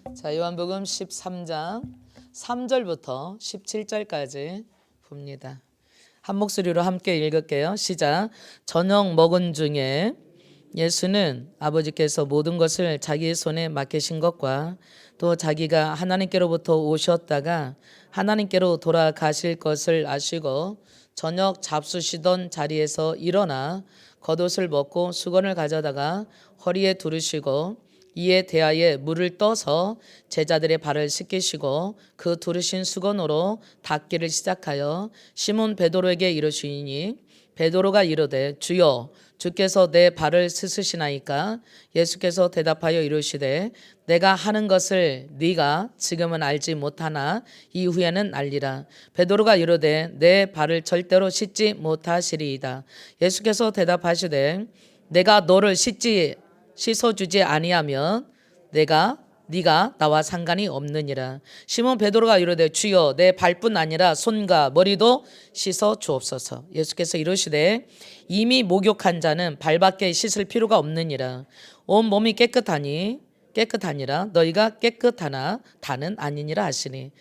자, 요한복음 13장 3절부터 17절까지 봅니다. 한 목소리로 함께 읽을게요. 시작. 저녁 먹은 중에 예수는 아버지께서 모든 것을 자기 손에 맡기신 것과 또 자기가 하나님께로부터 오셨다가 하나님께로 돌아가실 것을 아시고 저녁 잡수시던 자리에서 일어나 겉옷을 벗고 수건을 가져다가 허리에 두르시고 이에 대하여 물을 떠서 제자들의 발을 씻기시고 그 두르신 수건으로 닦기를 시작하여 시몬 베드로에게 이르시니 베드로가 이르되 주여 주께서 내 발을 씻으시나이까. 예수께서 대답하여 이르시되 내가 하는 것을 네가 지금은 알지 못하나 이후에는 알리라. 베드로가 이르되 내 발을 절대로 씻지 못하시리이다. 예수께서 대답하시되 내가 너를 씻어주지 아니하면 네가 나와 상관이 없느니라. 시몬 베드로가 이르되 주여 내 발뿐 아니라 손과 머리도 씻어 주옵소서. 예수께서 이르시되 이미 목욕한 자는 발밖에 씻을 필요가 없느니라. 온 몸이 깨끗하니라 너희가 깨끗하나 다는 아니니라 하시니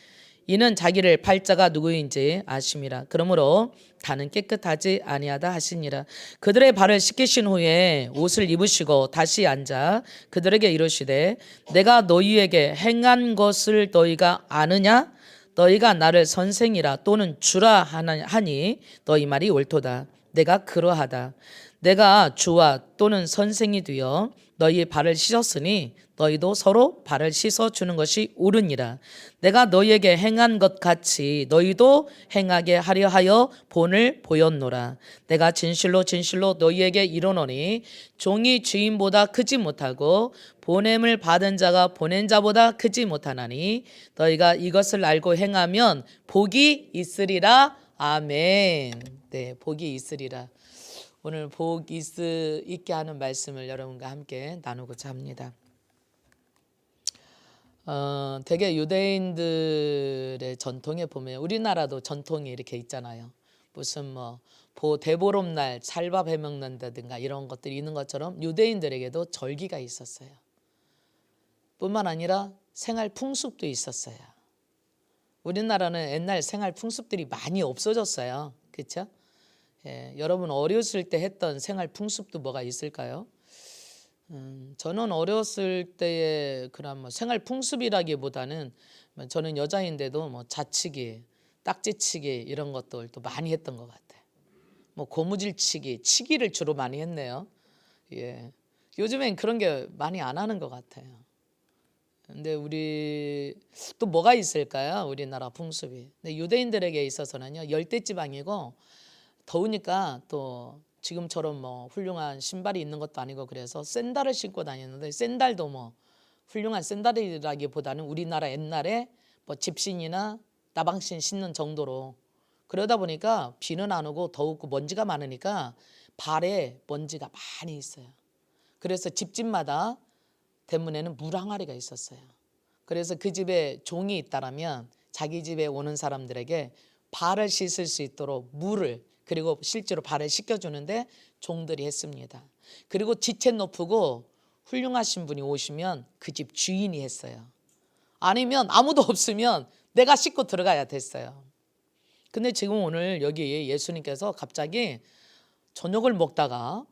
이는 자기를 팔자가 누구인지 아심이라. 그러므로 다는 깨끗하지 아니하다 하시니라. 그들의 발을 씻기신 후에 옷을 입으시고 다시 앉아 그들에게 이르시되 내가 너희에게 행한 것을 너희가 아느냐? 너희가 나를 선생이라 또는 주라 하니 너희 말이 옳도다. 내가 그러하다. 내가 주와 또는 선생이 되어 너희의 발을 씻었으니 너희도 서로 발을 씻어주는 것이 옳으니라. 내가 너희에게 행한 것 같이 너희도 행하게 하려 하여 본을 보였노라. 내가 진실로 너희에게 이르노니 종이 주인보다 크지 못하고 보냄을 받은 자가 보낸 자보다 크지 못하나니 너희가 이것을 알고 행하면 복이 있으리라. 아멘. 네, 복이 있으리라. 오늘 복 있게 하는 말씀을 여러분과 함께 나누고자 합니다. 대개 유대인들의 전통에 보면 우리나라도 전통이 이렇게 있잖아요. 무슨 대보름날 찰밥 해먹는다든가 이런 것들이 있는 것처럼 유대인들에게도 절기가 있었어요. 뿐만 아니라 생활 풍습도 있었어요. 우리나라는 옛날 생활 풍습들이 많이 없어졌어요. 그렇죠? 예, 여러분 어렸을 때 했던 생활 풍습도 뭐가 있을까요? 저는 어렸을 때의 그런 생활 풍습이라기보다는 저는 여자인데도 자치기, 딱지치기 이런 것들도 많이 했던 것 같아요. 고무줄치기, 치기를 주로 많이 했네요. 예, 요즘엔 그런 게 많이 안 하는 것 같아요. 근데 우리 또 뭐가 있을까요? 우리나라 풍습이. 근데 유대인들에게 있어서는요 열대지방이고 더우니까 또 지금처럼 훌륭한 신발이 있는 것도 아니고 그래서 샌들을 신고 다니는데 샌들도 훌륭한 샌들이라기보다는 우리나라 옛날에 집신이나 나방신 신는 정도로 그러다 보니까 비는 안 오고 더웠고 먼지가 많으니까 발에 먼지가 많이 있어요. 그래서 집집마다 대문에는 물 항아리가 있었어요. 그래서 그 집에 종이 있다라면 자기 집에 오는 사람들에게 발을 씻을 수 있도록 물을 그리고 실제로 발을 씻겨주는데 종들이 했습니다. 그리고 지체 높고 훌륭하신 분이 오시면 그 집 주인이 했어요. 아니면 아무도 없으면 내가 씻고 들어가야 됐어요. 근데 지금 오늘 여기 예수님께서 갑자기 저녁을 먹다가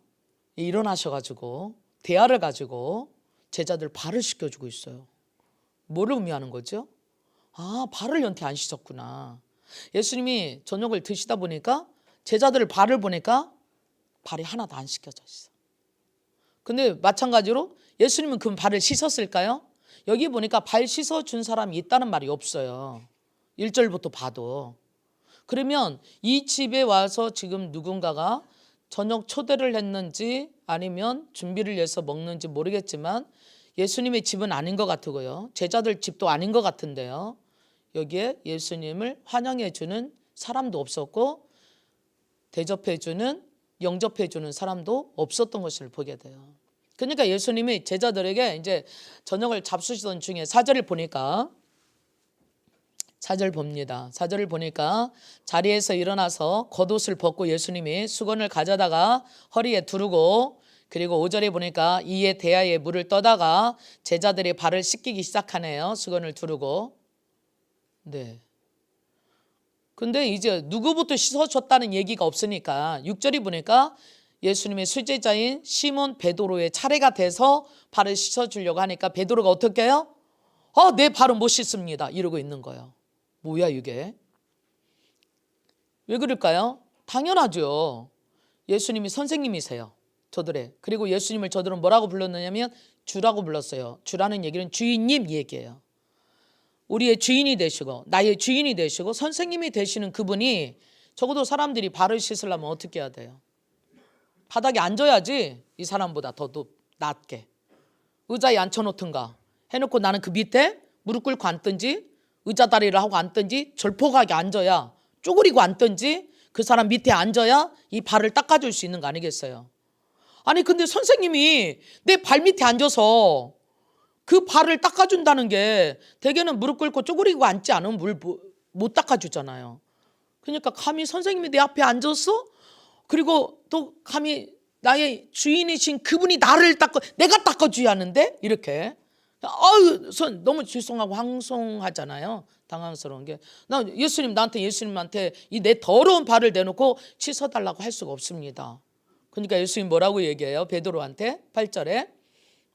일어나셔가지고 대야를 가지고 제자들 발을 씻겨주고 있어요. 뭐를 의미하는 거죠? 발을 연태 안 씻었구나. 예수님이 저녁을 드시다 보니까 제자들 발을 보니까 발이 하나도 안 씻겨져 있어. 근데 마찬가지로 예수님은 그 발을 씻었을까요? 여기 보니까 발 씻어준 사람이 있다는 말이 없어요. 1절부터 봐도. 그러면 이 집에 와서 지금 누군가가 저녁 초대를 했는지 아니면 준비를 해서 먹는지 모르겠지만 예수님의 집은 아닌 것 같고요. 제자들 집도 아닌 것 같은데요. 여기에 예수님을 환영해주는 사람도 없었고 대접해주는 영접해주는 사람도 없었던 것을 보게 돼요. 그러니까 예수님이 제자들에게 이제 저녁을 잡수시던 중에 4절을 보니까 4절 봅니다. 4절을 보니까 자리에서 일어나서 겉옷을 벗고 예수님이 수건을 가져다가 허리에 두르고 그리고 5절에 보니까 이에 대하여 물을 떠다가 제자들의 발을 씻기기 시작하네요. 수건을 두르고. 네. 근데 이제 누구부터 씻어줬다는 얘기가 없으니까 6절이 보니까 예수님의 수제자인 시몬 베드로의 차례가 돼서 발을 씻어주려고 하니까 베드로가 어떻게 해요? 내 발은 못 씻습니다. 이러고 있는 거예요. 뭐야 이게? 왜 그럴까요? 당연하죠. 예수님이 선생님이세요. 저들의. 그리고 예수님을 저들은 뭐라고 불렀느냐면 주라고 불렀어요. 주라는 얘기는 주인님 얘기예요. 우리의 주인이 되시고 나의 주인이 되시고 선생님이 되시는 그분이 적어도 사람들이 발을 씻으려면 어떻게 해야 돼요? 바닥에 앉아야지. 이 사람보다 더 낮게 의자에 앉혀놓든가 해놓고 나는 그 밑에 무릎 꿇고 앉든지 의자 다리를 하고 앉든지 절폭하게 앉아야, 쪼그리고 앉든지 그 사람 밑에 앉아야 이 발을 닦아줄 수 있는 거 아니겠어요? 아니 근데 선생님이 내 발 밑에 앉아서 그 발을 닦아준다는 게 대개는 무릎 꿇고 쪼그리고 앉지 않으면 물 못 닦아주잖아요. 그러니까 감히 선생님이 내 앞에 앉았어? 그리고 또 감히 나의 주인이신 그분이 나를 내가 닦아줘야 하는데 이렇게 너무 죄송하고 황송하잖아요. 당황스러운 게 나 예수님한테 이 내 더러운 발을 대놓고 씻어달라고 할 수가 없습니다. 그러니까 예수님 뭐라고 얘기해요? 베드로한테 8절에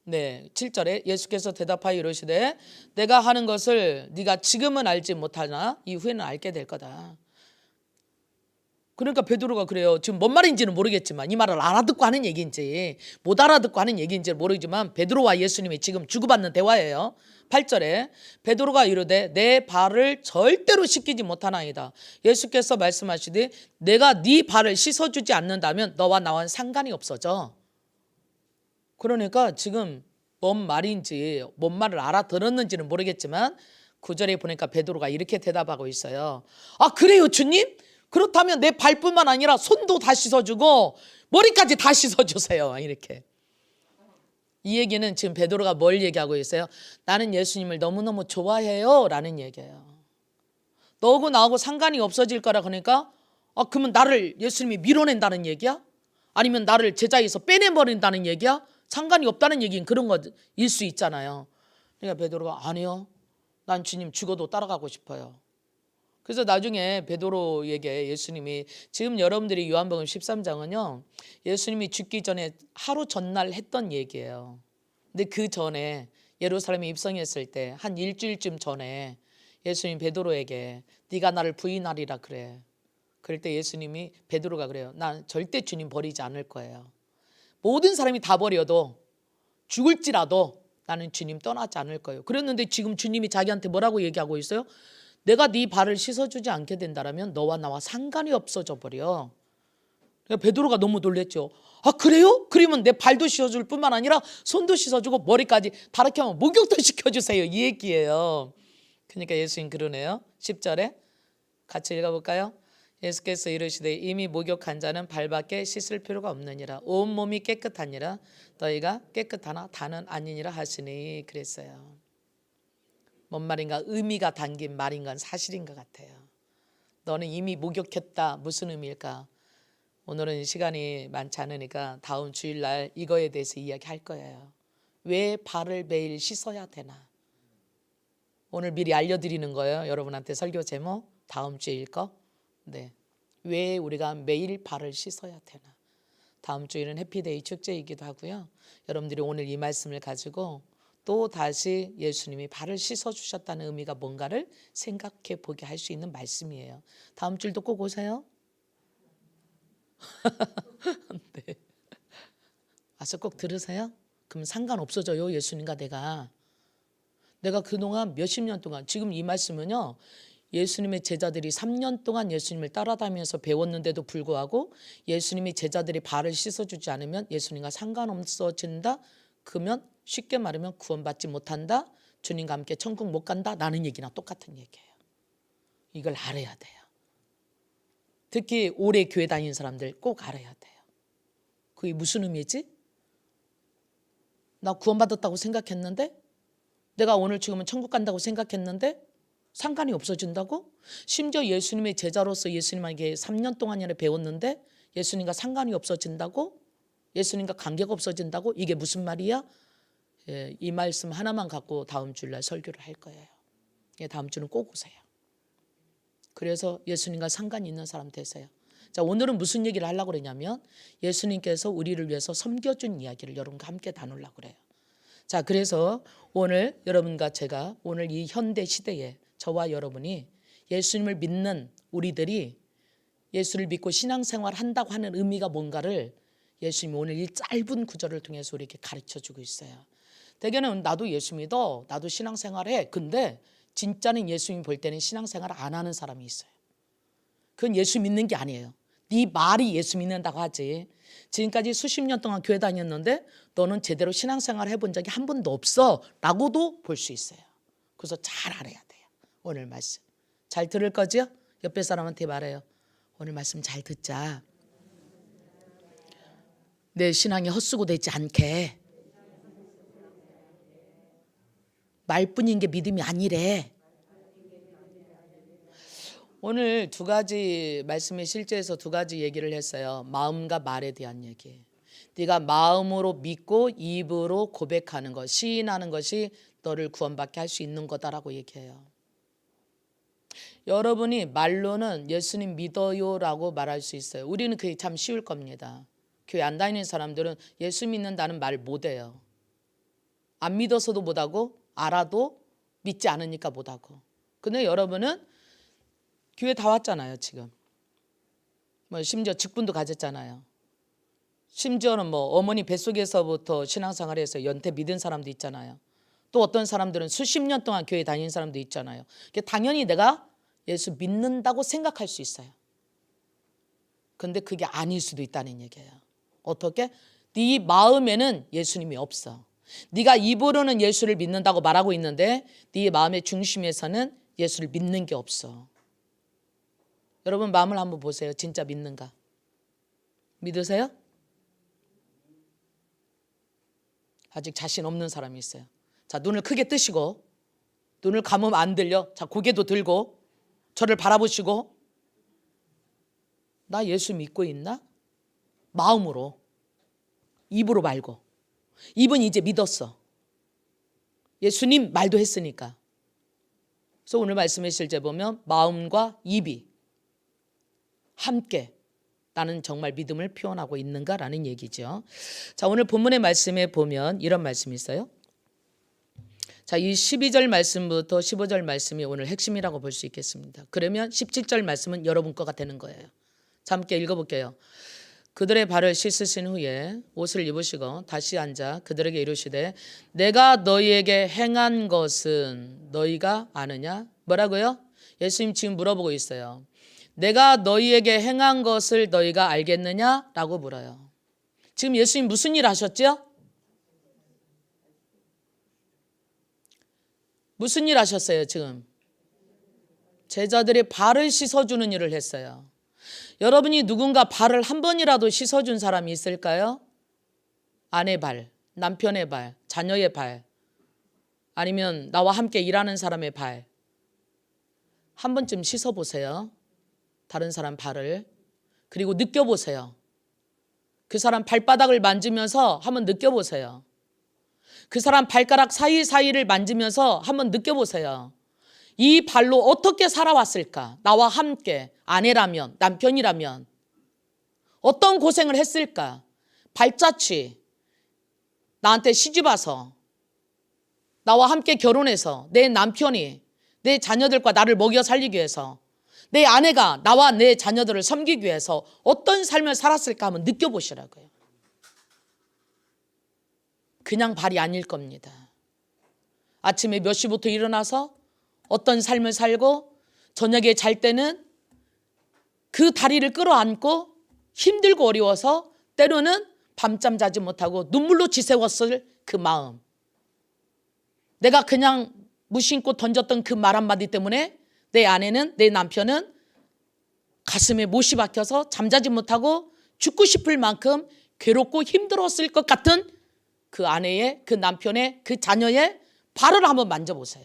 7절에 예수께서 대답하여 이르시되 내가 하는 것을 네가 지금은 알지 못하나 이후에는 알게 될 거다. 그러니까 베드로가 그래요. 지금 뭔 말인지는 모르겠지만 이 말을 알아듣고 하는 얘기인지 못 알아듣고 하는 얘기인지 모르지만 베드로와 예수님이 지금 주고받는 대화예요. 8절에 베드로가 이르되 내 발을 절대로 씻기지 못하나이다. 예수께서 말씀하시되 내가 네 발을 씻어주지 않는다면 너와 나와는 상관이 없어져. 그러니까 지금 뭔 말인지 뭔 말을 알아들었는지는 모르겠지만 9절에 보니까 베드로가 이렇게 대답하고 있어요. 그래요 주님? 그렇다면 내 발뿐만 아니라 손도 다 씻어주고 머리까지 다 씻어주세요. 이렇게. 이 얘기는 지금 베드로가 뭘 얘기하고 있어요? 나는 예수님을 너무너무 좋아해요 라는 얘기예요. 너하고 나하고 상관이 없어질 거라. 그러니까 그러면 나를 예수님이 밀어낸다는 얘기야? 아니면 나를 제자에서 빼내버린다는 얘기야? 상관이 없다는 얘기는 그런 거일 수 있잖아요. 그러니까 베드로가 아니요, 난 주님 죽어도 따라가고 싶어요. 그래서 나중에 베드로에게 예수님이 지금 여러분들이 요한복음 13장은요 예수님이 죽기 전에 하루 전날 했던 얘기예요. 근데 그 전에 예루살렘에 입성했을 때 한 일주일쯤 전에 예수님 베드로에게 네가 나를 부인하리라 그래. 그럴 때 예수님이 베드로가 그래요. 난 절대 주님 버리지 않을 거예요. 모든 사람이 다 버려도 죽을지라도 나는 주님 떠나지 않을 거예요. 그랬는데 지금 주님이 자기한테 뭐라고 얘기하고 있어요? 내가 네 발을 씻어주지 않게 된다면 너와 나와 상관이 없어져 버려. 베드로가 너무 놀랬죠. 그래요? 그러면 내 발도 씻어줄 뿐만 아니라 손도 씻어주고 머리까지 다르게 하면 목욕도 시켜주세요. 이 얘기예요. 그러니까 예수님 그러네요. 10절에 같이 읽어볼까요? 예수께서 이르시되 이미 목욕한 자는 발밖에 씻을 필요가 없느니라. 온몸이 깨끗하니라. 너희가 깨끗하나 다는 아니니라 하시니 그랬어요. 뭔 말인가 의미가 담긴 말인 건 사실인 것 같아요. 너는 이미 목욕했다. 무슨 의미일까? 오늘은 시간이 많지 않으니까 다음 주일날 이거에 대해서 이야기할 거예요. 왜 발을 매일 씻어야 되나? 오늘 미리 알려드리는 거예요. 여러분한테 설교 제목 다음 주에 읽어. 왜 우리가 매일 발을 씻어야 되나? 다음 주에는 해피데이 축제이기도 하고요. 여러분들이 오늘 이 말씀을 가지고 또 다시 예수님이 발을 씻어주셨다는 의미가 뭔가를 생각해 보게 할 수 있는 말씀이에요. 다음 주일도 꼭 오세요. 네. 와서 꼭 들으세요. 그럼 상관없어져요. 예수님과 내가 그동안 몇십 년 동안 지금 이 말씀은요 예수님의 제자들이 3년 동안 예수님을 따라다니면서 배웠는데도 불구하고 예수님이 제자들이 발을 씻어주지 않으면 예수님과 상관없어진다. 그러면 쉽게 말하면 구원받지 못한다. 주님과 함께 천국 못 간다. 라는 얘기나 똑같은 얘기예요. 이걸 알아야 돼요. 특히 오래 교회 다니는 사람들 꼭 알아야 돼요. 그게 무슨 의미지? 나 구원받았다고 생각했는데 내가 오늘 지금은 천국 간다고 생각했는데 상관이 없어진다고? 심지어 예수님의 제자로서 예수님에게 3년 동안이나 배웠는데 예수님과 상관이 없어진다고? 예수님과 관계가 없어진다고? 이게 무슨 말이야? 예, 이 말씀 하나만 갖고 다음 주일날 설교를 할 거예요. 예, 다음 주는 꼭 오세요. 그래서 예수님과 상관이 있는 사람 되세요. 자, 오늘은 무슨 얘기를 하려고 그러냐면 예수님께서 우리를 위해서 섬겨준 이야기를 여러분과 함께 나누려고 그래요. 자, 그래서 오늘 여러분과 제가 오늘 이 현대 시대에 저와 여러분이 예수님을 믿는 우리들이 예수를 믿고 신앙생활 한다고 하는 의미가 뭔가를 예수님이 오늘 이 짧은 구절을 통해서 우리에게 가르쳐주고 있어요. 대개는 나도 예수 믿어, 나도 신앙생활해. 근데 진짜는 예수님 볼 때는 신앙생활 안 하는 사람이 있어요. 그건 예수 믿는 게 아니에요. 네 말이 예수 믿는다고 하지. 지금까지 수십 년 동안 교회 다녔는데 너는 제대로 신앙생활 해본 적이 한 번도 없어 라고도 볼 수 있어요. 그래서 잘 알아야 돼요. 오늘 말씀 잘 들을 거죠? 옆에 사람한테 말해요. 오늘 말씀 잘 듣자. 내 신앙이 헛수고 되지 않게. 말뿐인 게 믿음이 아니래. 오늘 두 가지 말씀의 실제에서 두 가지 얘기를 했어요. 마음과 말에 대한 얘기. 네가 마음으로 믿고 입으로 고백하는 것, 시인하는 것이 너를 구원받게 할 수 있는 거다라고 얘기해요. 여러분이 말로는 예수님 믿어요라고 말할 수 있어요. 우리는 그게 참 쉬울 겁니다. 교회 안 다니는 사람들은 예수 믿는다는 말 못해요. 안 믿어서도 못하고 알아도 믿지 않으니까 못하고. 근데 여러분은 교회 다 왔잖아요. 지금 뭐 심지어 직분도 가졌잖아요. 심지어는 뭐 어머니 뱃속에서부터 신앙생활해서 연태 믿은 사람도 있잖아요. 또 어떤 사람들은 수십 년 동안 교회 다닌 사람도 있잖아요. 당연히 내가 예수 믿는다고 생각할 수 있어요. 근데 그게 아닐 수도 있다는 얘기예요. 어떻게? 네 마음에는 예수님이 없어. 네가 입으로는 예수를 믿는다고 말하고 있는데 네 마음의 중심에서는 예수를 믿는 게 없어. 여러분 마음을 한번 보세요. 진짜 믿는가? 믿으세요? 아직 자신 없는 사람이 있어요. 자, 눈을 크게 뜨시고 눈을 감으면 안 들려. 자, 고개도 들고 저를 바라보시고 나 예수 믿고 있나? 마음으로. 입으로 말고. 입은 이제 믿었어. 예수님 말도 했으니까. 그래서 오늘 말씀의 실제 보면 마음과 입이 함께 나는 정말 믿음을 표현하고 있는가라는 얘기죠. 자, 오늘 본문의 말씀에 보면 이런 말씀이 있어요. 자, 이 12절 말씀부터 15절 말씀이 오늘 핵심이라고 볼 수 있겠습니다. 그러면 17절 말씀은 여러분 거가 되는 거예요. 자, 함께 읽어볼게요. 그들의 발을 씻으신 후에 옷을 입으시고 다시 앉아 그들에게 이르시되 내가 너희에게 행한 것은 너희가 아느냐? 뭐라고요? 예수님 지금 물어보고 있어요. 내가 너희에게 행한 것을 너희가 알겠느냐? 라고 물어요. 지금 예수님 무슨 일 하셨죠? 무슨 일 하셨어요 지금? 제자들의 발을 씻어주는 일을 했어요. 여러분이 누군가 발을 한 번이라도 씻어준 사람이 있을까요? 아내 발, 남편의 발, 자녀의 발, 아니면 나와 함께 일하는 사람의 발. 한 번쯤 씻어보세요. 다른 사람 발을. 그리고 느껴보세요. 그 사람 발바닥을 만지면서 한번 느껴보세요. 그 사람 발가락 사이사이를 만지면서 한번 느껴보세요. 이 발로 어떻게 살아왔을까? 나와 함께 아내라면, 남편이라면 어떤 고생을 했을까? 발자취, 나한테 시집와서 나와 함께 결혼해서 내 남편이 내 자녀들과 나를 먹여 살리기 위해서 내 아내가 나와 내 자녀들을 섬기기 위해서 어떤 삶을 살았을까 한번 느껴보시라고요. 그냥 발이 아닐 겁니다. 아침에 몇 시부터 일어나서 어떤 삶을 살고 저녁에 잘 때는 그 다리를 끌어안고 힘들고 어려워서 때로는 밤잠 자지 못하고 눈물로 지새웠을 그 마음. 내가 그냥 무심코 던졌던 그 말 한마디 때문에 내 아내는, 내 남편은 가슴에 못이 박혀서 잠자지 못하고 죽고 싶을 만큼 괴롭고 힘들었을 것 같은 그 아내의, 그 남편의, 그 자녀의 발을 한번 만져보세요.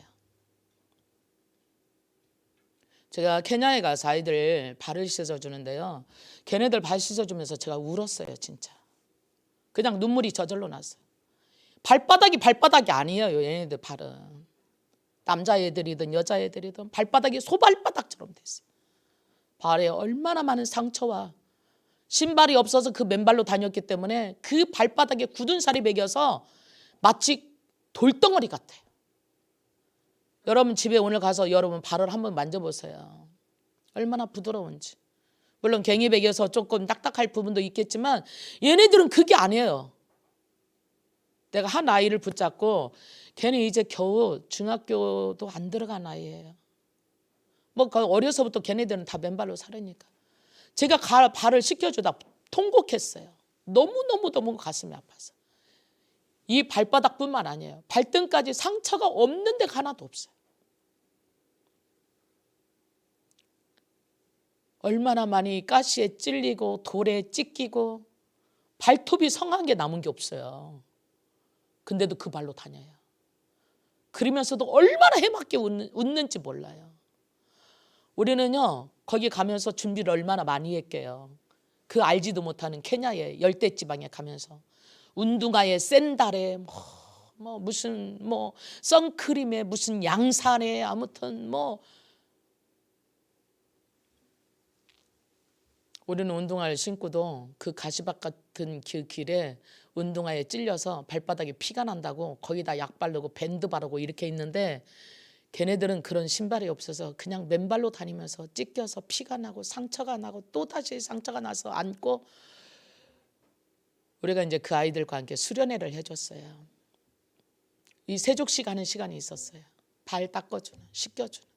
제가 케냐에 가서 아이들 발을 씻어주는데요. 걔네들 발 씻어주면서 제가 울었어요, 진짜. 그냥 눈물이 저절로 났어요. 발바닥이 아니에요. 얘네들 발은. 남자애들이든 여자애들이든 발바닥이 소발바닥처럼 됐어요. 발에 얼마나 많은 상처와 신발이 없어서 그 맨발로 다녔기 때문에 그 발바닥에 굳은 살이 배겨서 마치 돌덩어리 같아요. 여러분 집에 오늘 가서 여러분 발을 한번 만져보세요. 얼마나 부드러운지. 물론 갱이 배겨서 조금 딱딱할 부분도 있겠지만 얘네들은 그게 아니에요. 내가 한 아이를 붙잡고 걔는 이제 겨우 중학교도 안 들어간 아이예요. 뭐 어려서부터 걔네들은 다 맨발로 살으니까 제가 발을 씻겨주다 통곡했어요. 너무 가슴이 아파서. 이 발바닥뿐만 아니에요. 발등까지 상처가 없는 데가 하나도 없어요. 얼마나 많이 가시에 찔리고 돌에 찢기고 발톱이 성한 게 남은 게 없어요. 근데도 그 발로 다녀요. 그러면서도 얼마나 해맑게 웃는지 몰라요. 우리는요 거기 가면서 준비를 얼마나 많이 했게요. 그 알지도 못하는 케냐의 열대지방에 가면서 운동화에 샌달에 무슨 선크림에 무슨 양산에 아무튼 우리는 운동화를 신고도 그 가시밭 같은 그 길에 운동화에 찔려서 발바닥에 피가 난다고 거기다 약 바르고 밴드 바르고 이렇게 있는데 걔네들은 그런 신발이 없어서 그냥 맨발로 다니면서 찢겨서 피가 나고 상처가 나고 또다시 상처가 나서 앉고 우리가 이제 그 아이들과 함께 수련회를 해줬어요. 이 세족식 하는 시간이 있었어요. 발 닦아주는, 씻겨주는.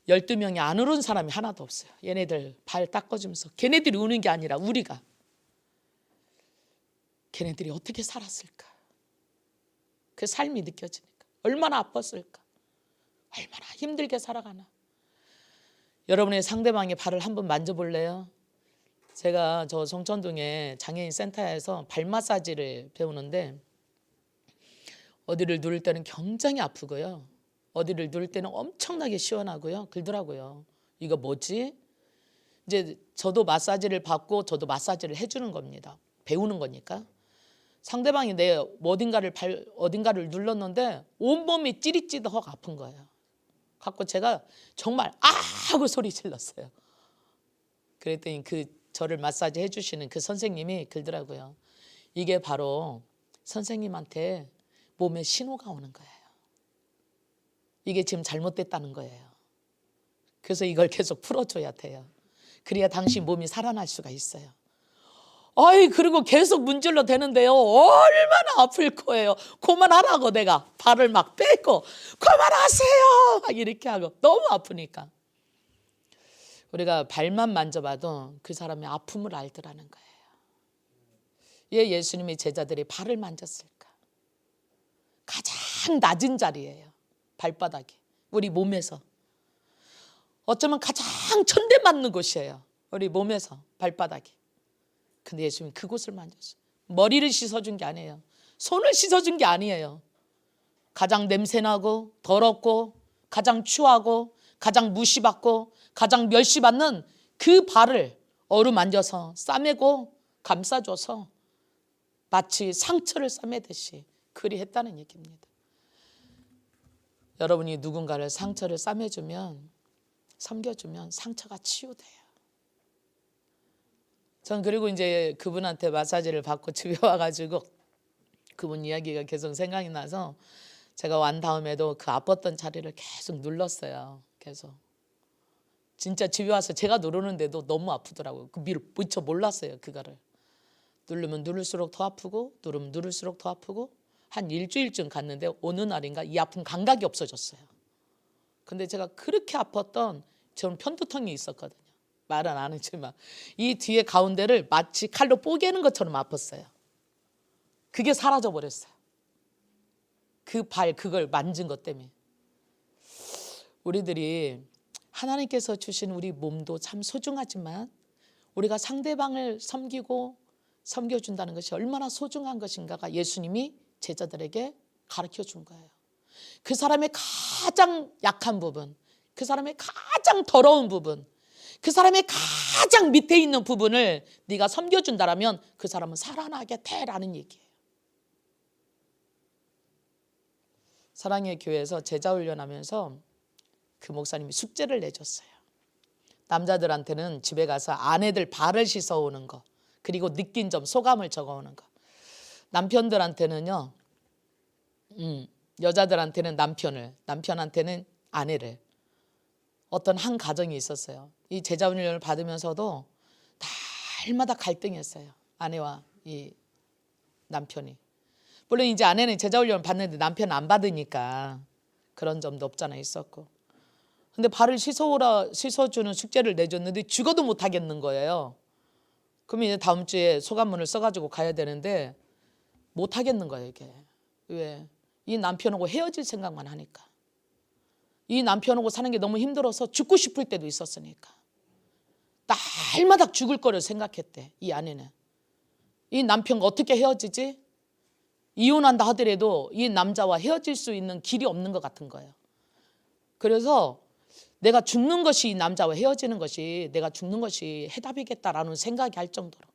12명이 안 울은 사람이 하나도 없어요. 얘네들 발 닦아주면서 걔네들이 우는 게 아니라 우리가 걔네들이 어떻게 살았을까. 그 삶이 느껴지니까 얼마나 아팠을까. 얼마나 힘들게 살아가나. 여러분의 상대방의 발을 한번 만져볼래요? 제가 저 송천동에 장애인 센터에서 발 마사지를 배우는데 어디를 누를 때는 굉장히 아프고요. 어디를 누를 때는 엄청나게 시원하고요. 그러더라고요. 이거 뭐지? 이제 저도 마사지를 받고 저도 마사지를 해주는 겁니다. 배우는 거니까. 상대방이 내 어딘가를 눌렀는데 온몸이 찌릿찌릿하고 아픈 거예요. 갖고 제가 정말 아 하고 소리 질렀어요. 그랬더니 그 저를 마사지 해주시는 그 선생님이 그러더라고요. 이게 바로 선생님한테 몸에 신호가 오는 거예요. 이게 지금 잘못됐다는 거예요. 그래서 이걸 계속 풀어줘야 돼요. 그래야 당신 몸이 살아날 수가 있어요. 아이 그리고 계속 문질러 대는데요. 얼마나 아플 거예요. 그만하라고 내가 발을 막 빼고 그만하세요. 막 이렇게 하고 너무 아프니까. 우리가 발만 만져봐도 그 사람의 아픔을 알더라는 거예요. 왜 예수님의 제자들이 발을 만졌을까? 가장 낮은 자리예요. 발바닥이. 우리 몸에서. 어쩌면 가장 천대맞는 곳이에요. 우리 몸에서 발바닥이. 근데 예수님이 그곳을 만졌어요. 머리를 씻어준 게 아니에요. 손을 씻어준 게 아니에요. 가장 냄새나고 더럽고 가장 추하고 가장 무시받고 가장 멸시받는 그 발을 어루만져서 싸매고 감싸줘서 마치 상처를 싸매듯이 그리 했다는 얘기입니다. 여러분이 누군가를 상처를 싸매주면 섬겨주면 상처가 치유돼요. 전 그리고 이제 그분한테 마사지를 받고 집에 와가지고 그분 이야기가 계속 생각이 나서 제가 완 다음에도 그 아팠던 자리를 계속 눌렀어요. 계속. 진짜 집에 와서 제가 누르는데도 너무 아프더라고요. 그 미처 몰랐어요. 그거를. 누르면 누를수록 더 아프고 누르면 누를수록 더 아프고 한 일주일쯤 갔는데 어느 날인가 이 아픈 감각이 없어졌어요. 근데 제가 그렇게 아팠던 저는 편두통이 있었거든요. 말은 안 했지만 이 뒤에 가운데를 마치 칼로 뽀개는 것처럼 아팠어요. 그게 사라져 버렸어요. 그 발 그걸 만진 것 때문에. 우리들이 하나님께서 주신 우리 몸도 참 소중하지만 우리가 상대방을 섬기고 섬겨준다는 것이 얼마나 소중한 것인가가 예수님이 제자들에게 가르쳐 준 거예요. 그 사람의 가장 약한 부분, 그 사람의 가장 더러운 부분, 그 사람의 가장 밑에 있는 부분을 네가 섬겨준다라면 그 사람은 살아나게 돼라는 얘기예요. 사랑의 교회에서 제자 훈련하면서 그 목사님이 숙제를 내줬어요. 남자들한테는 집에 가서 아내들 발을 씻어오는 거, 그리고 느낀 점, 소감을 적어오는 거. 남편들한테는요, 여자들한테는 남편한테는 아내를. 어떤 한 가정이 있었어요. 이 제자 훈련을 받으면서도 날마다 갈등했어요. 아내와 이 남편이. 물론 이제 아내는 제자 훈련을 받는데 남편은 안 받으니까 그런 점도 없잖아 있었고. 근데 발을 씻어주는 숙제를 내줬는데 죽어도 못 하겠는 거예요. 그러면 이제 다음 주에 소감문을 써가지고 가야 되는데 못 하겠는 거예요 이게. 왜? 이 남편하고 헤어질 생각만 하니까. 이 남편하고 사는 게 너무 힘들어서 죽고 싶을 때도 있었으니까. 날마다 죽을 거를 생각했대 이 아내는. 이 남편과 어떻게 헤어지지? 이혼한다 하더라도 이 남자와 헤어질 수 있는 길이 없는 것 같은 거예요. 그래서 내가 죽는 것이 이 남자와 헤어지는 것이, 내가 죽는 것이 해답이겠다라는 생각이 할 정도로.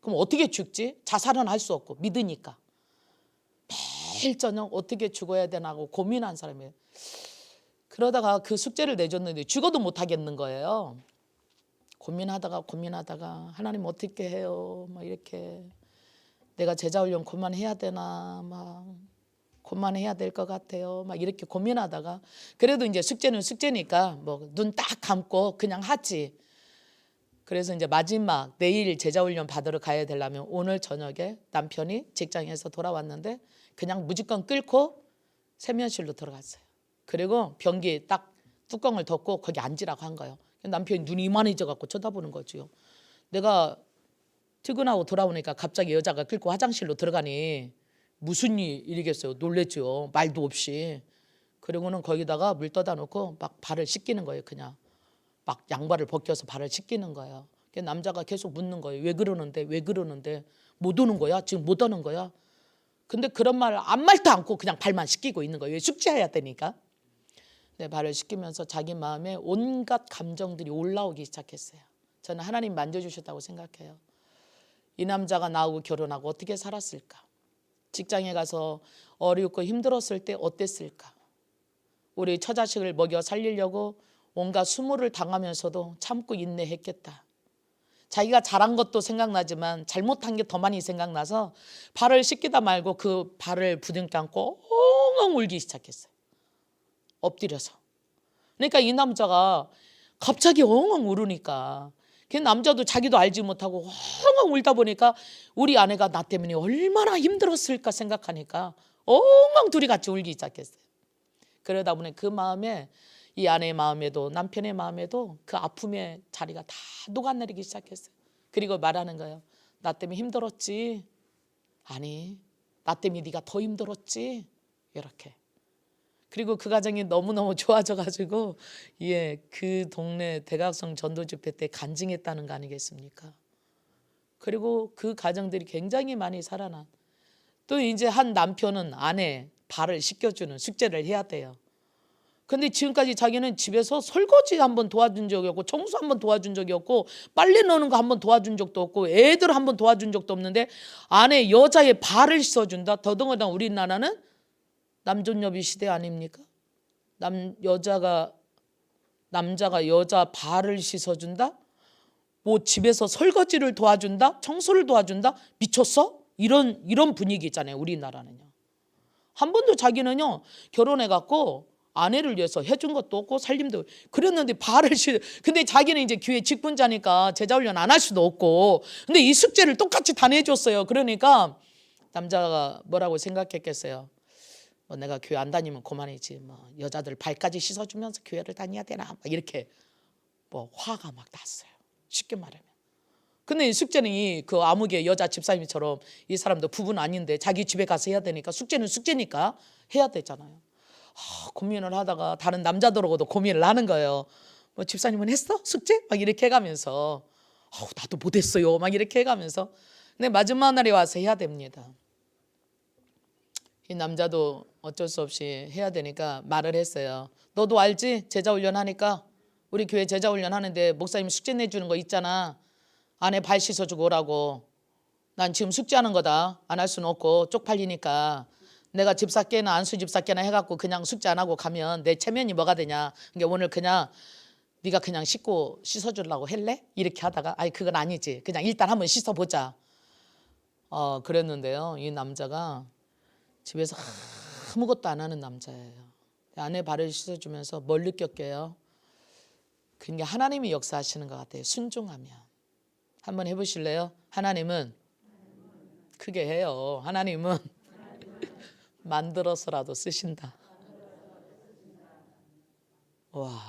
그럼 어떻게 죽지? 자살은 할 수 없고 믿으니까. 매일 저녁 어떻게 죽어야 되나 하고 고민한 사람이에요. 그러다가 그 숙제를 내줬는데 죽어도 못 하겠는 거예요. 고민하다가 하나님 어떻게 해요? 막 이렇게 내가 제자 훈련 그만해야 되나, 막 그만해야 될 것 같아요. 막 이렇게 고민하다가 그래도 이제 숙제는 숙제니까 뭐 눈 딱 감고 그냥 하지. 그래서 이제 마지막 내일 제자 훈련 받으러 가야 되려면 오늘 저녁에 남편이 직장에서 돌아왔는데 그냥 무조건 끌고 세면실로 들어갔어요. 그리고 변기에 딱 뚜껑을 덮고 거기 앉으라고 한 거예요. 남편이 눈이 이만해져 갖고 쳐다보는 거죠. 내가 퇴근하고 돌아오니까 갑자기 여자가 끌고 화장실로 들어가니 무슨 일이겠어요. 놀랬죠. 말도 없이. 그리고는 거기다가 물 떠다 놓고 막 발을 씻기는 거예요. 그냥 막 양발을 벗겨서 발을 씻기는 거예요. 남자가 계속 묻는 거예요. 왜 그러는데 못 오는 거야? 지금 못 오는 거야? 근데 그런 말을 아무 말도 않고 그냥 발만 씻기고 있는 거예요. 숙제해야 되니까. 내 발을 씻기면서 자기 마음에 온갖 감정들이 올라오기 시작했어요. 저는 하나님 만져주셨다고 생각해요. 이 남자가 나하고 결혼하고 어떻게 살았을까? 직장에 가서 어렵고 힘들었을 때 어땠을까? 우리 처자식을 먹여 살리려고 온갖 수모를 당하면서도 참고 인내했겠다. 자기가 잘한 것도 생각나지만 잘못한 게 더 많이 생각나서 발을 씻기다 말고 그 발을 부둥켜 안고 엉엉 울기 시작했어요. 엎드려서. 그러니까 이 남자가 갑자기 엉엉 울으니까 그 남자도 자기도 알지 못하고 엉엉 울다 보니까 우리 아내가 나 때문에 얼마나 힘들었을까 생각하니까 엉엉 둘이 같이 울기 시작했어요. 그러다 보니 그 마음에 이 아내의 마음에도 남편의 마음에도 그 아픔의 자리가 다 녹아내리기 시작했어요. 그리고 말하는 거예요. 나 때문에 힘들었지? 아니, 나 때문에 네가 더 힘들었지? 이렇게. 그리고 그 가정이 너무너무 좋아져가지고 그 동네 대각성 전도 집회 때 간증했다는 거 아니겠습니까? 그리고 그 가정들이 굉장히 많이 살아난. 또 이제 한 남편은 아내 발을 씻겨주는 숙제를 해야 돼요. 근데 지금까지 자기는 집에서 설거지 한번 도와준 적이 없고 청소 한번 도와준 적이 없고 빨래 넣는 거 한번 도와준 적도 없고 애들 한번 도와준 적도 없는데 아내 여자의 발을 씻어준다. 더더군다나 우리나라는 남존여비 시대 아닙니까? 남자가 여자 발을 씻어준다? 뭐 집에서 설거지를 도와준다? 청소를 도와준다? 미쳤어? 이런 분위기 있잖아요. 우리나라는요. 한 번도 자기는요 결혼해갖고 아내를 위해서 해준 것도 없고 살림도 그랬는데 근데 자기는 이제 교회 직분자니까 제자훈련 안 할 수도 없고 근데 이 숙제를 똑같이 다 내줬어요. 그러니까 남자가 뭐라고 생각했겠어요. 뭐 내가 교회 안 다니면 그만이지 뭐 여자들 발까지 씻어주면서 교회를 다녀야 되나 막 이렇게 뭐 화가 막 났어요. 쉽게 말하면. 근데 이 숙제는 그 아무개 여자 집사님처럼 이 사람도 부부는 아닌데 자기 집에 가서 해야 되니까 숙제는 숙제니까 해야 되잖아요. 고민을 하다가 다른 남자들하고도 고민을 하는 거예요. 뭐 집사님은 했어? 숙제? 막 이렇게 해가면서 나도 못했어요. 막 이렇게 해가면서 근데 마지막 날에 와서 해야 됩니다. 이 남자도 어쩔 수 없이 해야 되니까 말을 했어요. 너도 알지? 제자 훈련하니까 우리 교회 제자 훈련 하는데 목사님 숙제 내주는 거 있잖아. 아내 발 씻어주고 오라고. 난 지금 숙제하는 거다. 안 할 수는 없고 쪽팔리니까. 내가 집사께나 안수 집사께나 해갖고 그냥 숙제 안 하고 가면 내 체면이 뭐가 되냐. 그러니까 오늘 그냥 네가 그냥 씻고 씻어주려고 할래? 이렇게 하다가 아이 그건 아니지. 그냥 일단 한번 씻어보자. 그랬는데요. 이 남자가 집에서 아무것도 안 하는 남자예요. 아내 발을 씻어주면서 뭘 느꼈게요? 그게 하나님이 역사하시는 것 같아요. 순종하면. 한번 해보실래요? 하나님은 크게 해요. 하나님은 만들어서라도 쓰신다. 와,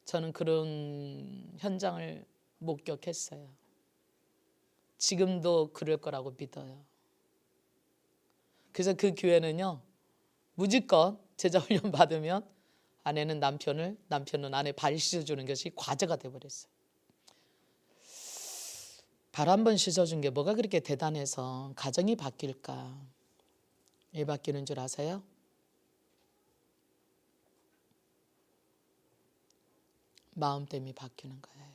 저는 그런 현장을 목격했어요. 지금도 그럴 거라고 믿어요. 그래서 그 교회는요, 무조건 제자훈련 받으면 아내는 남편을, 남편은 아내 발 씻어주는 것이 과제가 돼버렸어요. 발 한 번 씻어준 게 뭐가 그렇게 대단해서 가정이 바뀔까? 왜 바뀌는 줄 아세요? 마음 때문에 바뀌는 거예요.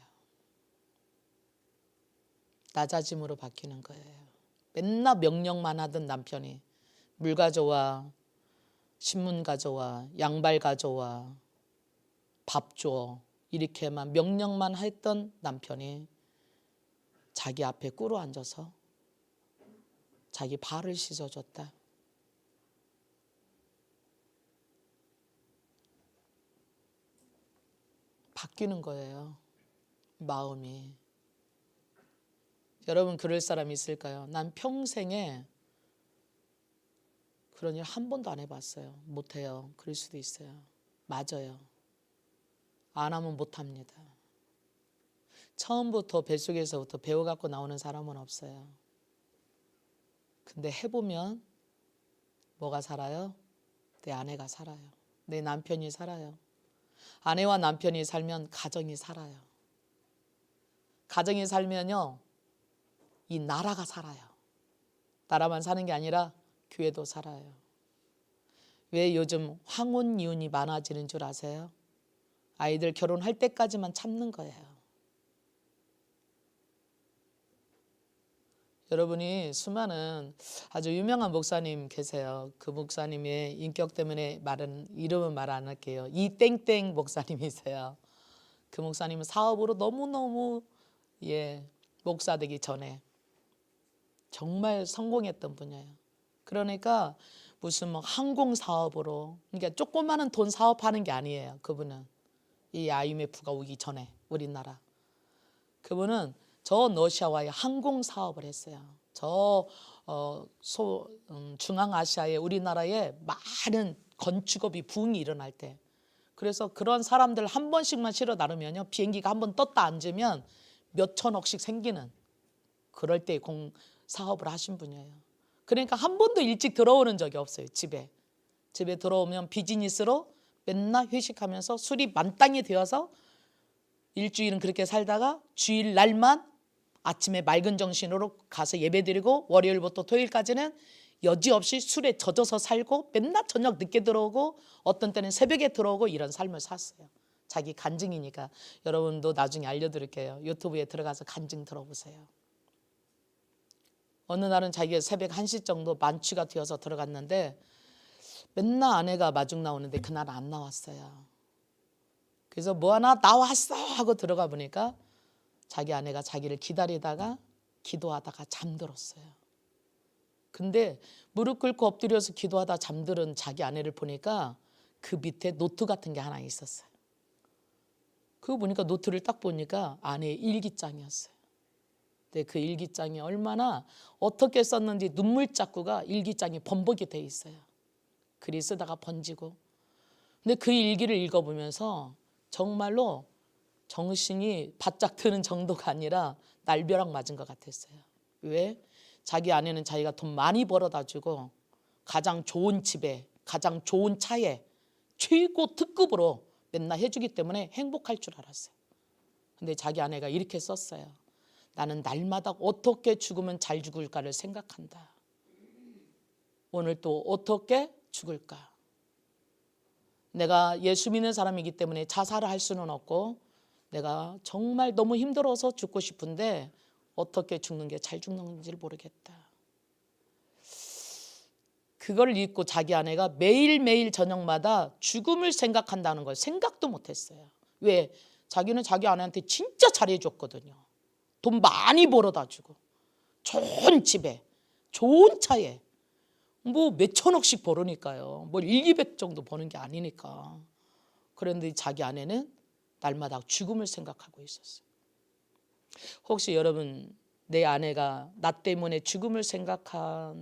낮아짐으로 바뀌는 거예요. 맨날 명령만 하던 남편이 물 가져와, 신문 가져와, 양발 가져와, 밥 줘, 이렇게만 명령만 했던 남편이 자기 앞에 꿇어 앉아서 자기 발을 씻어줬다. 바뀌는 거예요. 마음이. 여러분 그럴 사람 있을까요? 난 평생에 그런 일 한 번도 안 해봤어요. 못해요. 그럴 수도 있어요. 맞아요. 안 하면 못합니다. 처음부터 뱃속에서부터 배워갖고 나오는 사람은 없어요. 근데 해보면 뭐가 살아요? 내 아내가 살아요. 내 남편이 살아요. 아내와 남편이 살면 가정이 살아요. 가정이 살면요, 이 나라가 살아요. 나라만 사는 게 아니라 교회도 살아요. 왜 요즘 황혼 이혼이 많아지는 줄 아세요? 아이들 결혼할 때까지만 참는 거예요. 여러분이 수많은 아주 유명한 목사님 계세요. 그 목사님의 인격 때문에 이름은 말 안 할게요. 이땡땡 목사님이세요. 그 목사님은 사업으로 너무너무 목사 되기 전에 정말 성공했던 분이에요. 그러니까 무슨 뭐 항공 사업으로, 그러니까 조그마한 돈 사업하는 게 아니에요. 그분은 이 IMF가 오기 전에 우리나라 그분은 저 러시아와의 항공 사업을 했어요. 중앙아시아의 우리나라에 많은 건축업이 붕이 일어날 때, 그래서 그런 사람들 한 번씩만 실어 나르면요, 비행기가 한 번 떴다 앉으면 몇 천억씩 생기는 그럴 때 사업을 하신 분이에요. 그러니까 한 번도 일찍 들어오는 적이 없어요. 집에 들어오면 비즈니스로 맨날 회식하면서 술이 만땅이 되어서 일주일은 그렇게 살다가 주일 날만 아침에 맑은 정신으로 가서 예배드리고 월요일부터 토요일까지는 여지없이 술에 젖어서 살고 맨날 저녁 늦게 들어오고 어떤 때는 새벽에 들어오고 이런 삶을 샀어요. 자기 간증이니까 여러분도 나중에 알려드릴게요. 유튜브에 들어가서 간증 들어보세요. 어느 날은 자기가 새벽 1시 정도 만취가 되어서 들어갔는데 맨날 아내가 마중 나오는데 그날 안 나왔어요. 그래서 뭐 하나 나왔어 하고 들어가 보니까 자기 아내가 자기를 기다리다가 기도하다가 잠들었어요. 근데 무릎 꿇고 엎드려서 기도하다 잠들은 자기 아내를 보니까 그 밑에 노트 같은 게 하나 있었어요. 그거 보니까 노트를 딱 보니까 아내의 일기장이었어요. 근데 그 일기장이 얼마나 어떻게 썼는지 눈물 자국가 일기장이 번복이 돼 있어요. 글이 쓰다가 번지고. 근데 그 일기를 읽어보면서 정말로 정신이 바짝 드는 정도가 아니라 날벼락 맞은 것 같았어요. 왜? 자기 아내는 자기가 돈 많이 벌어다 주고 가장 좋은 집에 가장 좋은 차에 최고 특급으로 맨날 해주기 때문에 행복할 줄 알았어요. 근데 자기 아내가 이렇게 썼어요. 나는 날마다 어떻게 죽으면 잘 죽을까를 생각한다. 오늘 또 어떻게 죽을까? 내가 예수 믿는 사람이기 때문에 자살을 할 수는 없고 내가 정말 너무 힘들어서 죽고 싶은데 어떻게 죽는 게 잘 죽는지를 모르겠다. 그걸 잊고 자기 아내가 매일매일 저녁마다 죽음을 생각한다는 걸 생각도 못했어요. 왜? 자기는 자기 아내한테 진짜 잘해줬거든요. 돈 많이 벌어다 주고 좋은 집에 좋은 차에 뭐 몇천억씩 벌으니까요. 뭘 1, 200 정도 버는 게 아니니까. 그런데 자기 아내는 날마다 죽음을 생각하고 있었어요. 혹시 여러분 내 아내가 나 때문에 죽음을 생각하고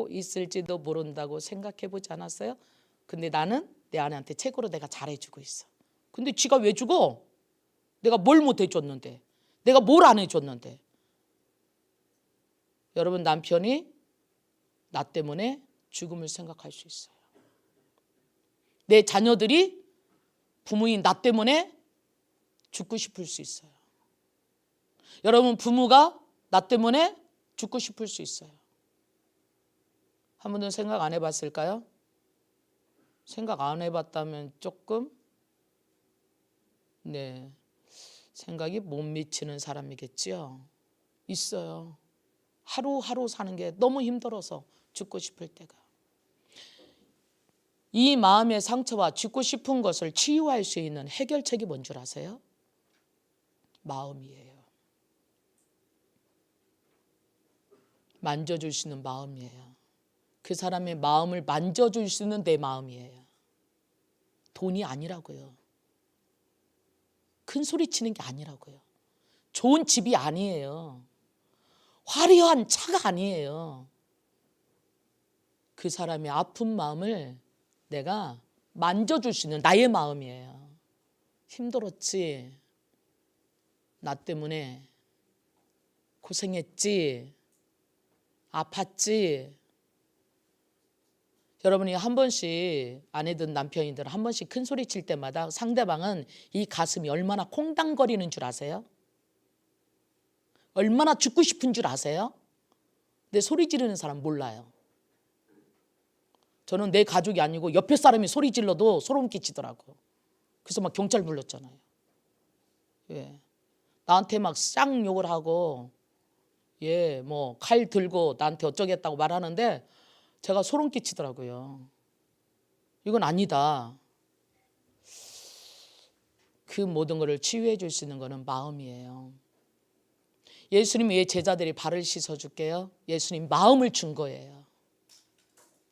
있을지도 모른다고 생각해 보지 않았어요? 근데 나는 내 아내한테 최고로 내가 잘해주고 있어. 근데 지가 왜 죽어? 내가 뭘 못해줬는데, 내가 뭘 안 해줬는데. 여러분 남편이 나 때문에 죽음을 생각할 수 있어요. 내 자녀들이 부모인 나 때문에 죽고 싶을 수 있어요. 여러분 부모가 나 때문에 죽고 싶을 수 있어요. 한 번도 생각 안 해봤을까요? 생각 안 해봤다면 조금 생각이 못 미치는 사람이겠지요. 있어요. 하루하루 사는 게 너무 힘들어서 죽고 싶을 때가. 이 마음의 상처와 죽고 싶은 것을 치유할 수 있는 해결책이 뭔 줄 아세요? 마음이에요. 만져줄 수 있는 마음이에요. 그 사람의 마음을 만져줄 수 있는 내 마음이에요. 돈이 아니라고요. 큰 소리 치는 게 아니라고요. 좋은 집이 아니에요. 화려한 차가 아니에요. 그 사람의 아픈 마음을 내가 만져줄 수 있는 나의 마음이에요. 힘들었지? 나 때문에 고생했지? 아팠지? 여러분이 한 번씩 아내든 남편이든 한 번씩 큰 소리 칠 때마다 상대방은 이 가슴이 얼마나 콩당거리는 줄 아세요? 얼마나 죽고 싶은 줄 아세요? 근데 소리 지르는 사람 몰라요. 저는 내 가족이 아니고 옆에 사람이 소리 질러도 소름 끼치더라고. 그래서 막 경찰 불렀잖아요. 예. 나한테 막 쌍욕을 하고 뭐 칼 들고 나한테 어쩌겠다고 말하는데 제가 소름 끼치더라고요. 이건 아니다. 그 모든 것을 치유해 줄 수 있는 것은 마음이에요. 예수님이 왜 제자들이 발을 씻어줄게요? 예수님 마음을 준 거예요.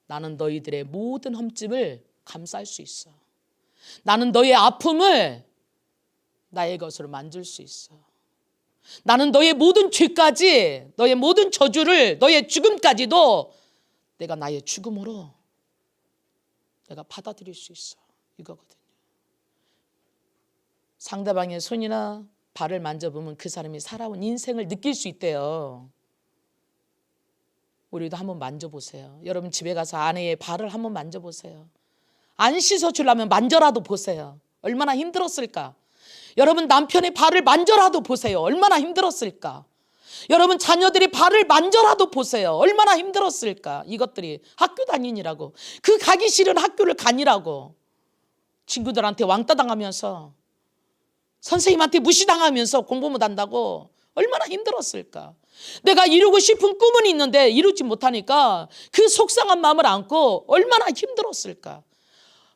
나는 너희들의 모든 흠집을 감쌀 수 있어. 나는 너의 아픔을 나의 것으로 만들 수 있어. 나는 너의 모든 죄까지, 너의 모든 저주를, 너의 죽음까지도 내가 나의 죽음으로 내가 받아들일 수 있어. 이거거든요. 상대방의 손이나 발을 만져보면 그 사람이 살아온 인생을 느낄 수 있대요. 우리도 한번 만져보세요. 여러분 집에 가서 아내의 발을 한번 만져보세요. 안 씻어주려면 만져라도 보세요. 얼마나 힘들었을까. 여러분 남편의 발을 만져라도 보세요. 얼마나 힘들었을까. 여러분 자녀들이 발을 만져라도 보세요. 얼마나 힘들었을까. 이것들이 학교 다니느라고, 그 가기 싫은 학교를 가니라고, 친구들한테 왕따 당하면서, 선생님한테 무시당하면서 공부 못한다고 얼마나 힘들었을까. 내가 이루고 싶은 꿈은 있는데 이루지 못하니까 그 속상한 마음을 안고 얼마나 힘들었을까.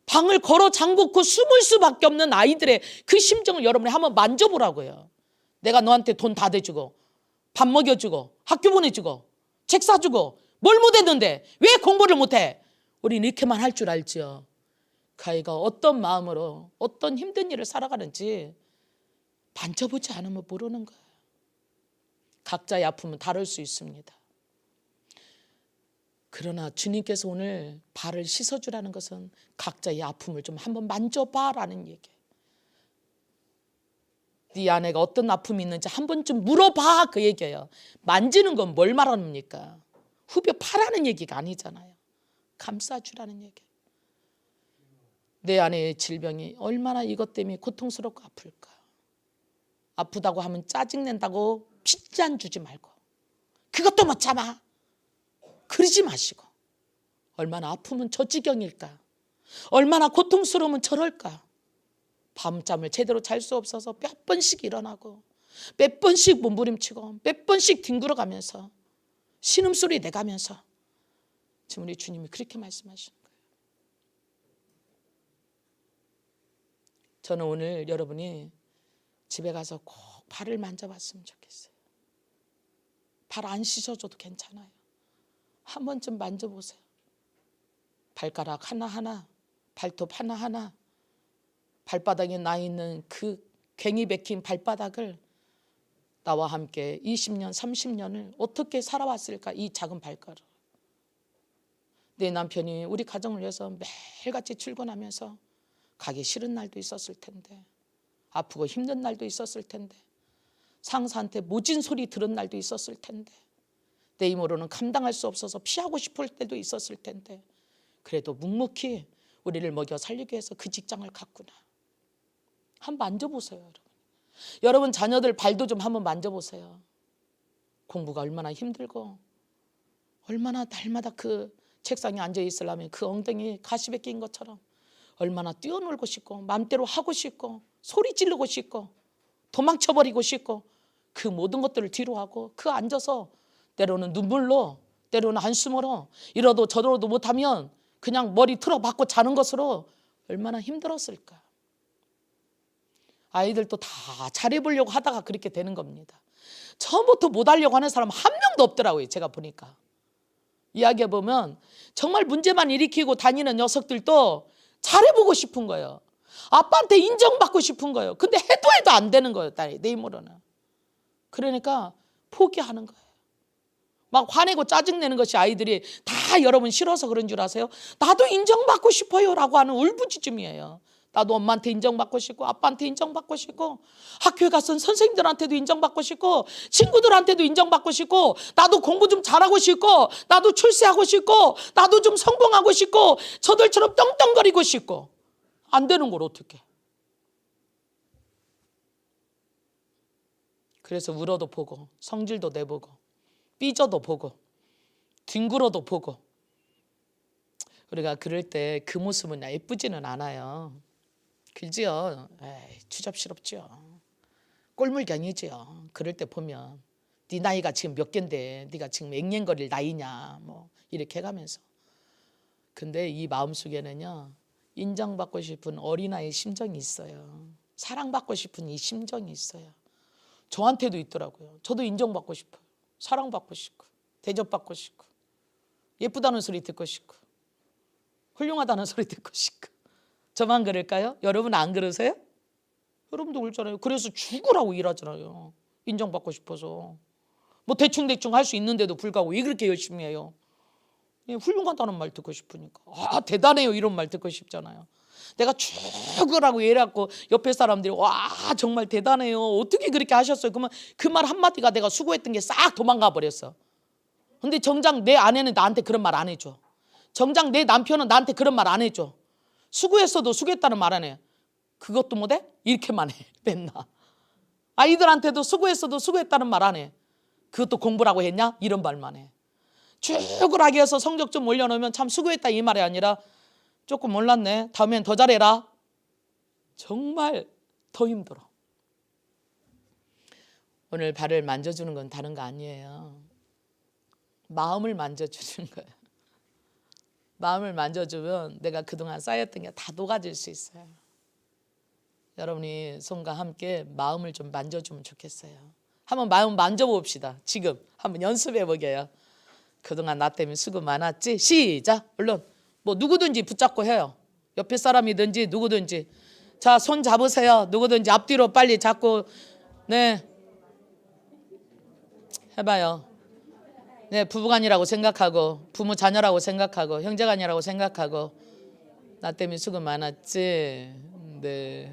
방을 걸어 잠그고 숨을 수밖에 없는 아이들의 그 심정을 여러분이 한번 만져보라고요. 내가 너한테 돈 다 대주고 밥 먹여주고 학교 보내주고 책 사주고 뭘 못했는데 왜 공부를 못해? 우리는 이렇게만 할 줄 알지요. 그 아이가 어떤 마음으로 어떤 힘든 일을 살아가는지 만져보지 않으면 모르는 거예요. 각자의 아픔은 다를 수 있습니다. 그러나 주님께서 오늘 발을 씻어주라는 것은 각자의 아픔을 좀 한번 만져봐라는 얘기예요. 네 아내가 어떤 아픔이 있는지 한 번쯤 물어봐, 그 얘기예요. 만지는 건 뭘 말합니까? 후벼 파라는 얘기가 아니잖아요. 감싸주라는 얘기예요. 내 아내의 질병이 얼마나 이것 때문에 고통스럽고 아플까. 아프다고 하면 짜증낸다고 핏잔 주지 말고 그것도 못 참아 그러지 마시고, 얼마나 아프면 저 지경일까. 얼마나 고통스러우면 저럴까. 밤잠을 제대로 잘 수 없어서 몇 번씩 일어나고 몇 번씩 몸부림치고 몇 번씩 뒹굴어가면서 신음소리 내가면서 지금 우리 주님이 그렇게 말씀하시는 거예요. 저는 오늘 여러분이 집에 가서 꼭 발을 만져봤으면 좋겠어요. 발 안 씻어줘도 괜찮아요. 한 번쯤 만져보세요. 발가락 하나하나, 발톱 하나하나, 발바닥에 나 있는 그 괭이 박힌 발바닥을 나와 함께 20년, 30년을 어떻게 살아왔을까, 이 작은 발가락. 내 남편이 우리 가정을 위해서 매일같이 출근하면서 가기 싫은 날도 있었을 텐데, 아프고 힘든 날도 있었을 텐데, 상사한테 모진 소리 들은 날도 있었을 텐데, 내 힘으로는 감당할 수 없어서 피하고 싶을 때도 있었을 텐데, 그래도 묵묵히 우리를 먹여 살리기 위해서 그 직장을 갔구나. 한번 만져보세요, 여러분. 여러분 자녀들 발도 좀 한번 만져보세요. 공부가 얼마나 힘들고 얼마나 날마다 그 책상에 앉아 있으려면 그 엉덩이에 가시에 낀 것처럼 얼마나 뛰어놀고 싶고 마음대로 하고 싶고 소리 지르고 싶고 도망쳐버리고 싶고 그 모든 것들을 뒤로 하고 그 앉아서 때로는 눈물로 때로는 한숨으로 이러도 저러도 못하면 그냥 머리 틀어박고 자는 것으로 얼마나 힘들었을까. 아이들도 다 잘해보려고 하다가 그렇게 되는 겁니다. 처음부터 못하려고 하는 사람 한 명도 없더라고요. 제가 보니까 이야기해보면 정말 문제만 일으키고 다니는 녀석들도 잘해보고 싶은 거예요. 아빠한테 인정받고 싶은 거예요. 근데 해도 안 되는 거예요. 내 힘으로는. 그러니까 포기하는 거예요. 막 화내고 짜증내는 것이 아이들이 다 여러분 싫어서 그런 줄 아세요? 나도 인정받고 싶어요 라고 하는 울부짖음이에요. 나도 엄마한테 인정받고 싶고 아빠한테 인정받고 싶고 학교에 가서 선생님들한테도 인정받고 싶고 친구들한테도 인정받고 싶고 나도 공부 좀 잘하고 싶고 나도 출세하고 싶고 나도 좀 성공하고 싶고 저들처럼 떵떵거리고 싶고 안 되는 걸 어떻게. 그래서 울어도 보고 성질도 내보고 삐져도 보고 뒹굴어도 보고 우리가 그럴 때 그 모습은 예쁘지는 않아요. 그지요? 에이, 추잡스럽지요. 꼴물견이지요. 그럴 때 보면 네 나이가 지금 몇 갠데 네가 지금 앵앵거릴 나이냐 뭐 이렇게 해가면서. 근데 이 마음속에는요 인정받고 싶은 어린아이의 심정이 있어요. 사랑받고 싶은 이 심정이 있어요. 저한테도 있더라고요. 저도 인정받고 싶어요. 사랑받고 싶고 대접받고 싶고 예쁘다는 소리 듣고 싶고 훌륭하다는 소리 듣고 싶고. 저만 그럴까요? 여러분 안 그러세요? 여러분도 그렇잖아요. 그래서 죽으라고 일하잖아요. 인정받고 싶어서. 뭐 대충대충 할 수 있는데도 불구하고 왜 그렇게 열심히 해요? 훌륭하다는 말 듣고 싶으니까. 아 대단해요 이런 말 듣고 싶잖아요. 내가 죽으라고 일해갖고 옆에 사람들이 와 정말 대단해요 어떻게 그렇게 하셨어요? 그러면 그 말 한마디가 내가 수고했던 게 싹 도망가 버렸어. 근데 정작 내 아내는 나한테 그런 말 안 해줘. 정작 내 남편은 나한테 그런 말 안 해줘. 수고했어도 수고했다는 말 안 해. 그것도 못해? 이렇게만 해 맨날. 아이들한테도 수고했어도 수고했다는 말 안 해. 그것도 공부라고 했냐? 이런 말만 해. 죽으라고 해서 성적 좀 올려놓으면 참 수고했다 이 말이 아니라 조금 몰랐네 다음엔 더 잘해라. 정말 더 힘들어. 오늘 발을 만져주는 건 다른 거 아니에요. 마음을 만져주는 거예요. 마음을 만져주면 내가 그동안 쌓였던 게 다 녹아질 수 있어요. 여러분이 손과 함께 마음을 좀 만져주면 좋겠어요. 한번 마음 만져봅시다. 지금 한번 연습해보게요. 그동안 나 때문에 수고 많았지? 시작. 물론 뭐 누구든지 붙잡고 해요. 옆에 사람이든지 누구든지. 자, 손 잡으세요. 누구든지 앞뒤로 빨리 잡고 네 해봐요. 네, 부부간이라고 생각하고 부모 자녀라고 생각하고 형제간이라고 생각하고 나 때문에 수고 많았지. 네.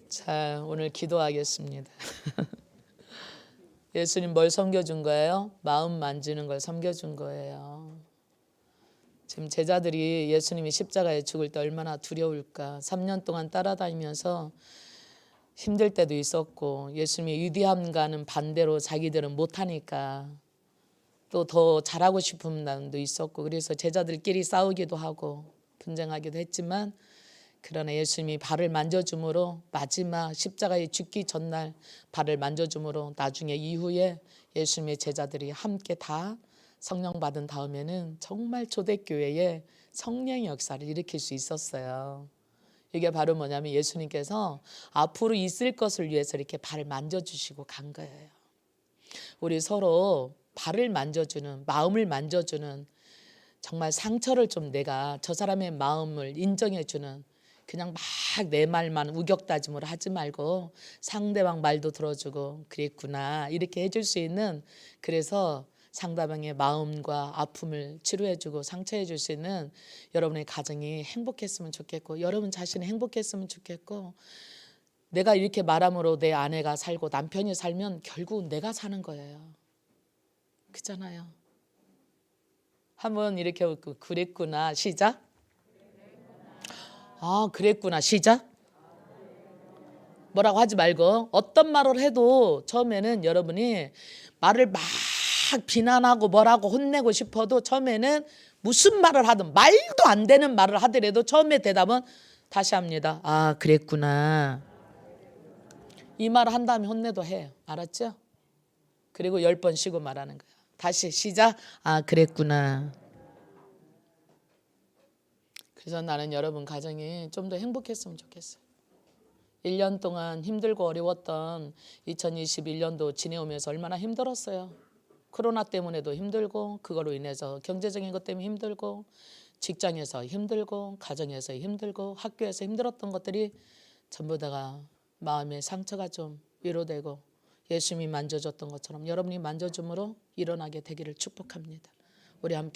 자, 오늘 기도하겠습니다. 예수님 뭘 섬겨준 거예요? 마음 만지는 걸 섬겨준 거예요. 지금 제자들이 예수님이 십자가에 죽을 때 얼마나 두려울까. 3년 동안 따라다니면서 힘들 때도 있었고 예수님의 위대함과는 반대로 자기들은 못하니까 또 더 잘하고 싶은 마음도 있었고 그래서 제자들끼리 싸우기도 하고 분쟁하기도 했지만 그러나 예수님이 발을 만져줌으로 마지막 십자가에 죽기 전날 발을 만져줌으로 나중에 이후에 예수님의 제자들이 함께 다 성령 받은 다음에는 정말 초대교회에 성령의 역사를 일으킬 수 있었어요. 이게 바로 뭐냐면 예수님께서 앞으로 있을 것을 위해서 이렇게 발을 만져주시고 간 거예요. 우리 서로 발을 만져주는, 마음을 만져주는, 정말 상처를 좀 내가 저 사람의 마음을 인정해주는, 그냥 막 내 말만 우격다짐으로 하지 말고 상대방 말도 들어주고 그랬구나 이렇게 해줄 수 있는, 그래서 상대방의 마음과 아픔을 치료해주고 상처해줄 수 있는 여러분의 가정이 행복했으면 좋겠고 여러분 자신이 행복했으면 좋겠고, 내가 이렇게 말함으로 내 아내가 살고 남편이 살면 결국은 내가 사는 거예요. 그잖아요. 한번 이렇게 그랬구나 시작. 아 그랬구나 시작. 뭐라고 하지 말고 어떤 말을 해도 처음에는 여러분이 말을 막 비난하고 뭐라고 혼내고 싶어도 처음에는 무슨 말을 하든 말도 안 되는 말을 하더라도 처음에 대답은 다시 합니다. 아 그랬구나. 이 말을 한 다음에 혼내도 해요. 알았죠? 그리고 10번 쉬고 말하는 거야. 다시 시작. 아 그랬구나. 그래서 나는 여러분 가정이 좀 더 행복했으면 좋겠어요. 1년 동안 힘들고 어려웠던 2021년도 지내오면서 얼마나 힘들었어요. 코로나 때문에도 힘들고 그거로 인해서 경제적인 것 때문에 힘들고 직장에서 힘들고 가정에서 힘들고 학교에서 힘들었던 것들이 전부 다가 마음의 상처가 좀 위로되고 예수님이 만져줬던 것처럼 여러분이 만져줌으로 일어나게 되기를 축복합니다. 우리 함께